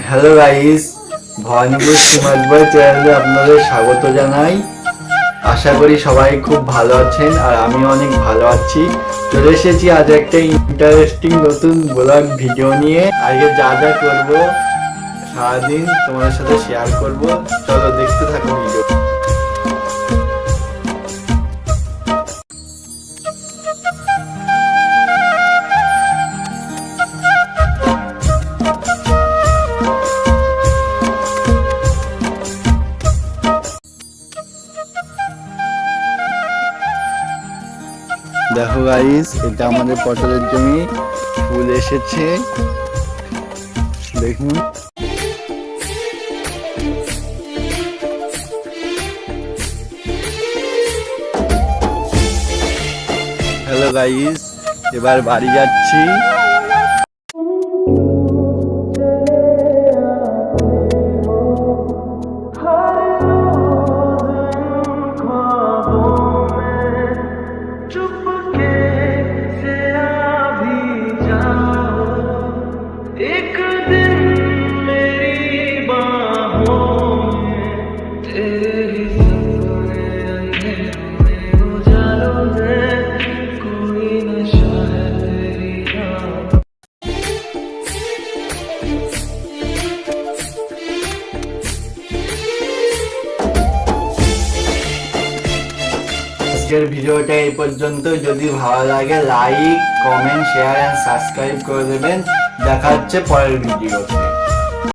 Hello guys, Bhabanipur সীমাজবর চ্যানেলে আপনাদের স্বাগত জানাই। আশা করি সবাই খুব ভালো আছেন আর আমি অনেক ভালো আছি। চলে এসেছি আজ একটা ইন্টারেস্টিং নতুন ব্লগ ভিডিও নিয়ে। আজকে যা যা করবো সারাদিন তোমাদের সাথে শেয়ার করব। চলো দেখতে থাকো ভিডিও। দেখো গাইস, এটা আমাদের পটলের জমি, ফুল এসেছে দেখুন। হ্যালো গাইস, এবার বাড়ি যাচ্ছি। আজকের ভিডিওটা এই পর্যন্ত। যদি ভালো লাগে like, comment, share and subscribe করে দেবেন। দেখা হচ্ছে পরের ভিডিওতে।